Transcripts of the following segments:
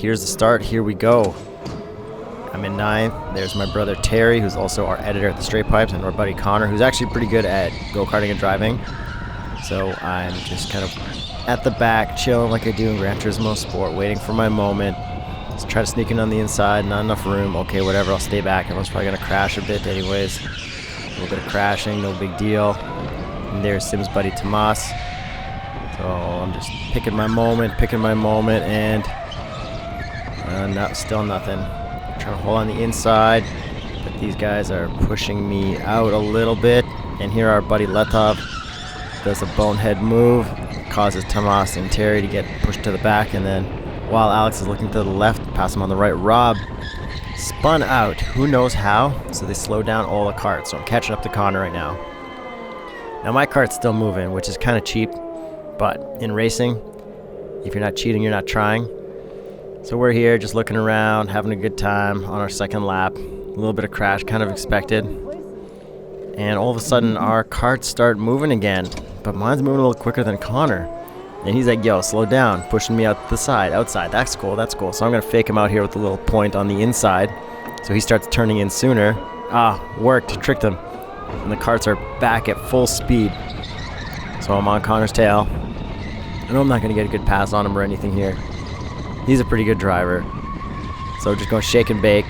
Here's the start. Here we go. I'm in 9th. There's my brother Terry, who's also our editor at the Straight Pipes, and our buddy Connor, who's actually pretty good at go-karting and driving. So I'm just kind of at the back, chilling like I do in Gran Turismo Sport, waiting for my moment. Just try to sneak in on the inside, not enough room. Okay, whatever, I'll stay back. Everyone's probably going to crash a bit anyways. A little bit of crashing, no big deal. And there's Sim's buddy Tomas. So I'm just picking my moment, and still nothing. I'm trying to hold on the inside, but these guys are pushing me out a little bit. And here our buddy Letov does a bonehead move, causes Tomas and Terry to get pushed to the back, and then while Alex is looking to the left, pass him on the right, Rob spun out, who knows how, so they slowed down all the carts. So I'm catching up to Connor right now. Now my cart's still moving, which is kind of cheap, but in racing, if you're not cheating, you're not trying. So we're here just looking around, having a good time on our second lap. A little bit of crash, kind of expected. And all of a sudden, our carts start moving again. But mine's moving a little quicker than Connor. And he's like, yo, slow down, pushing me out the side, outside. That's cool. So I'm going to fake him out here with a little point on the inside. So he starts turning in sooner. Worked, tricked him. And the carts are back at full speed. So I'm on Connor's tail. I know I'm not going to get a good pass on him or anything here. He's a pretty good driver. So just going to shake and bake.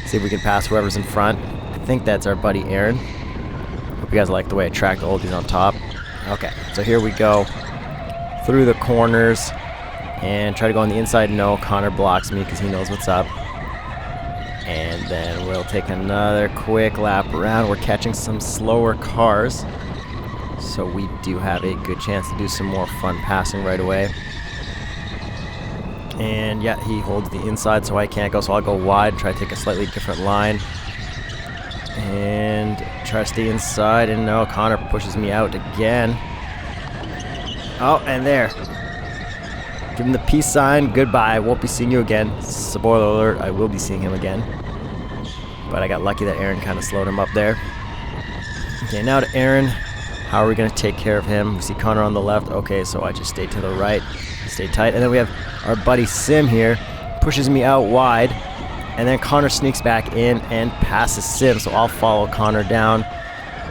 See if we can pass whoever's in front. I think that's our buddy Aaron. Hope you guys like the way I tracked the oldies on top. Okay, so here we go. Through the corners. And try to go on the inside. No, Connor blocks me because he knows what's up. And then we'll take another quick lap around. We're catching some slower cars. So we do have a good chance to do some more fun passing right away. And yeah, he holds the inside so I can't go, so I'll go wide, try to take a slightly different line. And try to stay inside, and no, Connor pushes me out again. Oh, and there. Give him the peace sign, goodbye, won't be seeing you again. Spoiler alert, I will be seeing him again. But I got lucky that Aaron kind of slowed him up there. Okay, now to Aaron. How are we going to take care of him? We see Connor on the left. Okay, so I just stay to the right. Stay tight. And then we have our buddy Sim here. Pushes me out wide. And then Connor sneaks back in and passes Sim. So I'll follow Connor down.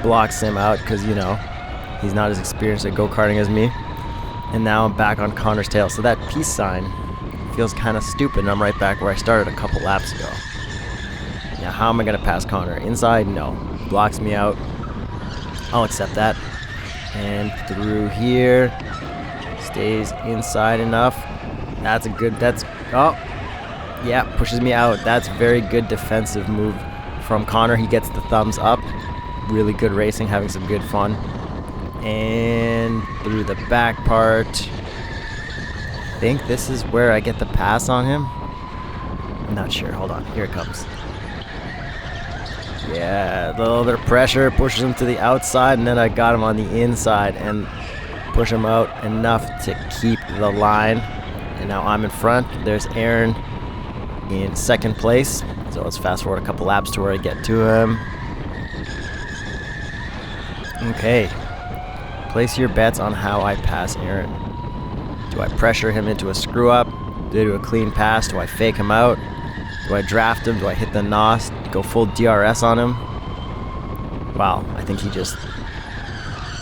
Block Sim out because, you know, he's not as experienced at go-karting as me. And now I'm back on Connor's tail. So that peace sign feels kind of stupid. And I'm right back where I started a couple laps ago. Now, how am I going to pass Connor? Inside? No. Blocks me out. I'll accept that. And through here. Stays inside enough. Yeah, pushes me out. That's very good defensive move from Connor. He gets the thumbs up. Really good racing, having some good fun. And through the back part. I think this is where I get the pass on him. I'm not sure. Hold on. Here it comes. Yeah, a little bit of pressure, pushes him to the outside, and then I got him on the inside and push him out enough to keep the line. And now I'm in front. There's Aaron in second place. So let's fast forward a couple laps to where I get to him. Okay. Place your bets on how I pass Aaron. Do I pressure him into a screw up? Do I do a clean pass? Do I fake him out? Do I draft him? Do I hit the NOS? Go full DRS on him? Wow, I think he just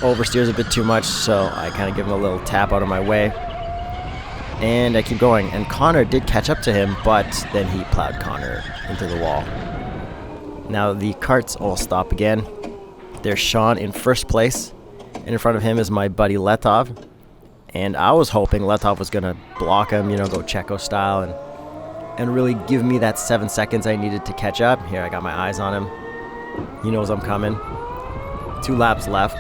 oversteers a bit too much, so I kind of give him a little tap out of my way. And I keep going. And Connor did catch up to him, but then he plowed Connor into the wall. Now the carts all stop again. There's Sean in first place. And in front of him is my buddy Letov. And I was hoping Letov was going to block him, you know, go Checo style and really give me that 7 seconds I needed to catch up. Here, I got my eyes on him. He knows I'm coming. 2 laps left.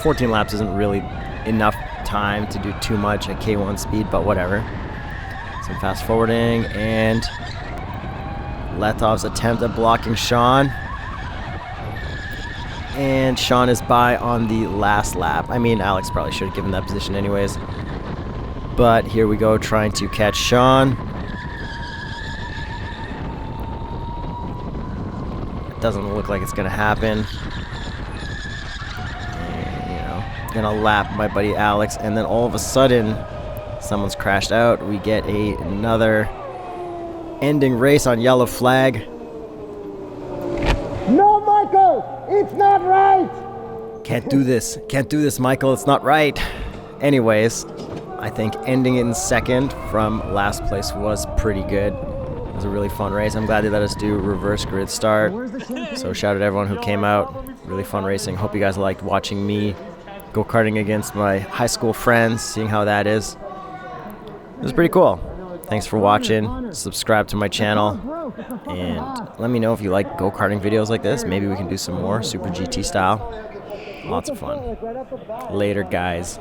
14 laps isn't really enough time to do too much at K1 speed, but whatever. Some fast forwarding, and Letov's attempt at blocking Sean. And Sean is by on the last lap. I mean, Alex probably should have given that position anyways. But here we go, trying to catch Sean. Doesn't look like it's gonna happen. And, you know, gonna lap my buddy Alex, and then all of a sudden someone's crashed out. We get another ending race on yellow flag. No, Michael! It's not right! Can't do this. Can't do this, Michael. It's not right. Anyways, I think ending in second from last place was pretty good. It was a really fun race. I'm glad they let us do reverse grid start. So shout out to everyone who came out. Really fun racing. Hope you guys liked watching me go karting against my high school friends, seeing how that is. It was pretty cool. Thanks for watching. Subscribe to my channel. And let me know if you like go-karting videos like this. Maybe we can do some more Super GT style. Lots of fun. Later, guys.